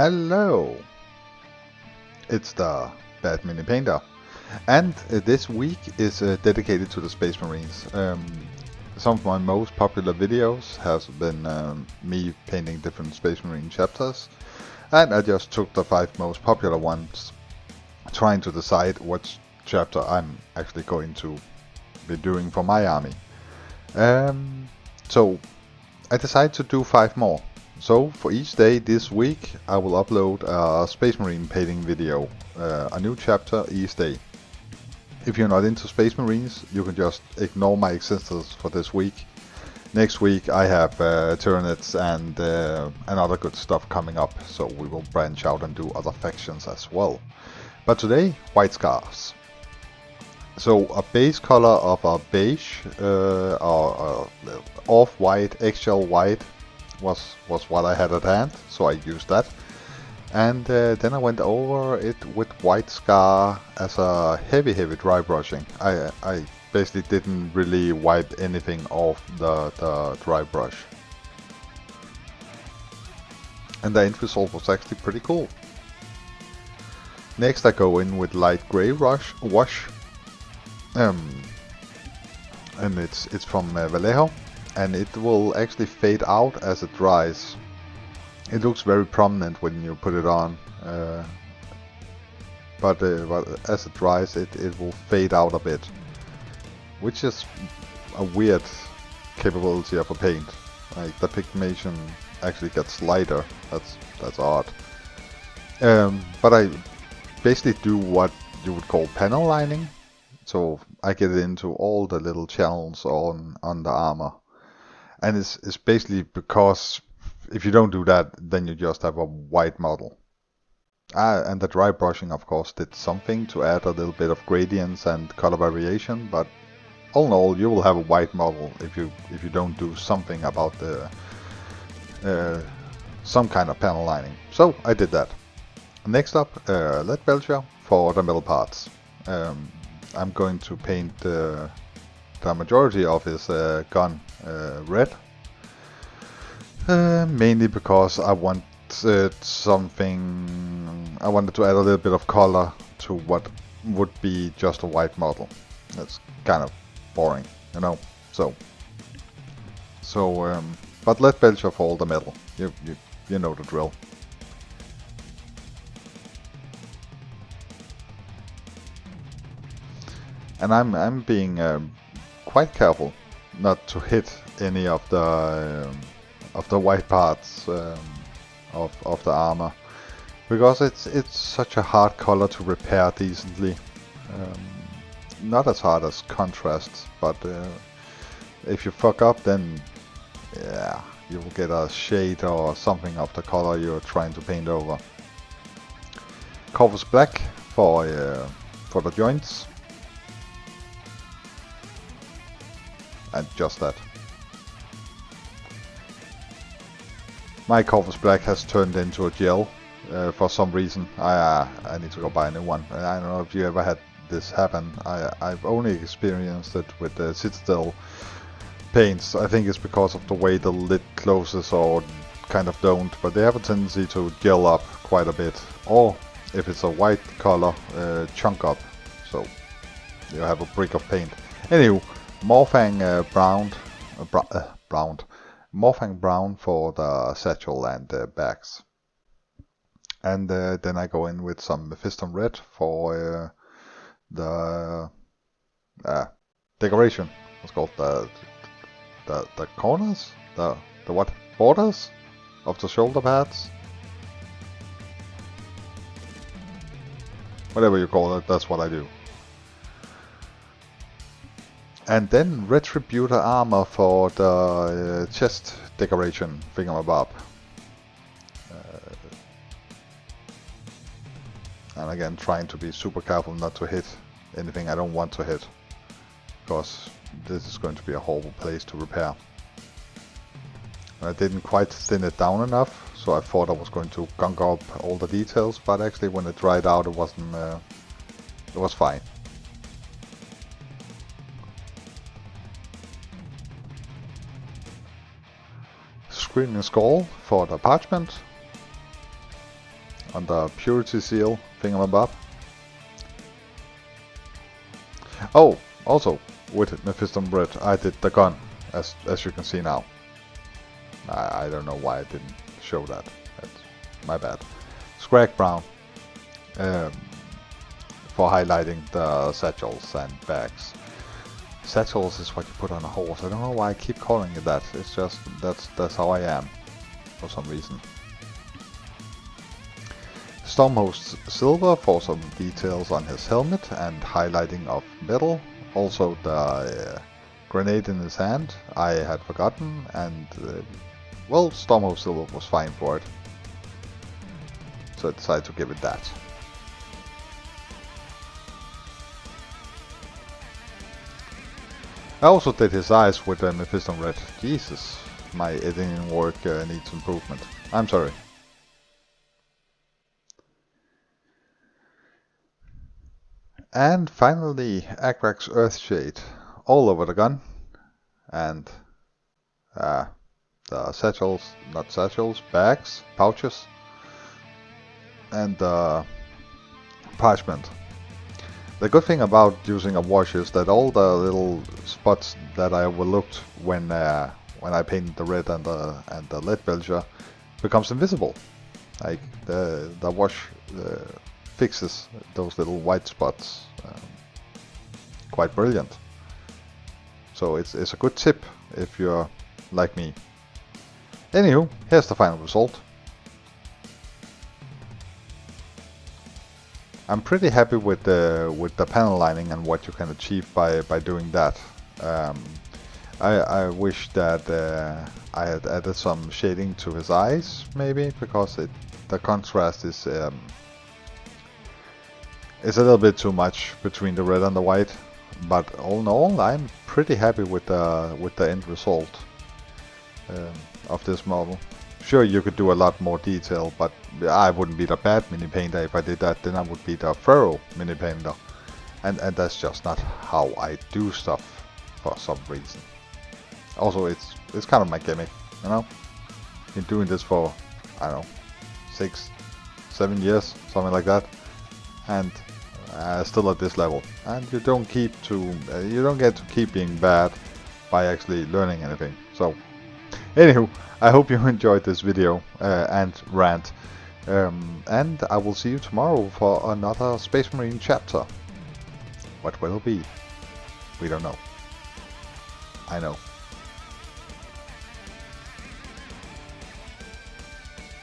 Hello, it's the Bad Mini Painter, and this week is dedicated to the Space Marines. Some of my most popular videos has been me painting different Space Marine chapters, and I just took the 5 most popular ones, trying to decide which chapter I'm actually going to be doing for my army. So I decided to do 5 more. So for each day this week I will upload a Space Marine painting video, a new chapter each day. If you're not into Space Marines, you can just ignore my existence for this week. Next week I have Tyranids and other good stuff coming up, so we will branch out and do other factions as well. But today, White Scars. So a base color of a beige or off-white, eggshell white was what I had at hand, so I used that. And then I went over it with White Scar as a heavy dry brushing. I basically didn't really wipe anything off the dry brush. And the end result was actually pretty cool. Next I go in with light gray wash. And it's from Vallejo, and it will actually fade out as it dries. It looks very prominent when you put it on, but as it dries it will fade out a bit, which is a weird capability of a paint. Like the pigmentation actually gets lighter. That's odd. But I basically do what you would call panel lining. So I get it into all the little channels on the armor. And it's basically because if you don't do that, then you just have a white model. And the dry brushing, of course, did something to add a little bit of gradients and color variation, but all in all, you will have a white model if you don't do something about the some kind of panel lining. So I did that. Next up, Lead Belcher for the metal parts. I'm going to paint the majority of his gun red, mainly because I wanted to add a little bit of color to what would be just a white model. That's kind of boring, you know. But Lead Belcher for all the metal. You know the drill. And I'm being quite careful not to hit any of the white parts of the armor, because it's such a hard color to repair decently. Not as hard as contrast, but if you fuck up, then yeah, you will get a shade or something of the color you're trying to paint over. Corvus black for the joints. And just that. My Corvus black has turned into a gel for some reason. I need to go buy a new one. I don't know if you ever had this happen. I've only experienced it with the Citadel paints. I think it's because of the way the lid closes, or kind of don't, but they have a tendency to gel up quite a bit. Or if it's a white color, chunk up. So you have a brick of paint. Anyway. Morphang Morphang brown for the satchel and the bags. And then I go in with some Mephiston red for the decoration. What's called the corners? The what? Borders of the shoulder pads? Whatever you call it, that's what I do. And then Retributor armor for the chest decoration thingamabob. And again, trying to be super careful not to hit anything I don't want to hit, because this is going to be a horrible place to repair. I didn't quite thin it down enough, so I thought I was going to gunk up all the details, but actually when it dried out it wasn't. It was fine. Screaming Skull for the parchment. on the purity seal thingamabob. Oh, also with Mephiston Red I did the gun, as you can see now. I don't know why I didn't show that. That's my bad. Scrag brown for highlighting the satchels and bags. Satchels is what you put on a horse. I don't know why I keep calling it that. It's just that's how I am for some reason. Stormhost silver for some details on his helmet and highlighting of metal. Also the grenade in his hand I had forgotten, and well, Stormhost silver was fine for it, so I decided to give it that. I also did his eyes with the Mephiston Red. Jesus, my editing work needs improvement. I'm sorry. And finally, Agrax earthshade all over the gun, and the satchels, not satchels, bags, pouches, and parchment. The good thing about using a wash is that all the little spots that I overlooked when I painted the red and the lead belcher becomes invisible. Like the wash fixes those little white spots. Quite brilliant. So it's a good tip if you're like me. Anywho, here's the final result. I'm pretty happy with the panel lining and what you can achieve by doing that. I wish that I had added some shading to his eyes, maybe, because the contrast is a little bit too much between the red and the white. But all in all, I'm pretty happy with the end result of this model. Sure, you could do a lot more detail, but I wouldn't be the bad mini painter. If I did that, then I would be the thorough mini painter, and that's just not how I do stuff for some reason. Also, it's kind of my gimmick, you know. Been doing this for, I don't know, 6-7 years, something like that, and still at this level. And you don't get to keep being bad by actually learning anything. So, anywho, I hope you enjoyed this video and rant, and I will see you tomorrow for another Space Marine chapter. What will it be? We don't know. I know.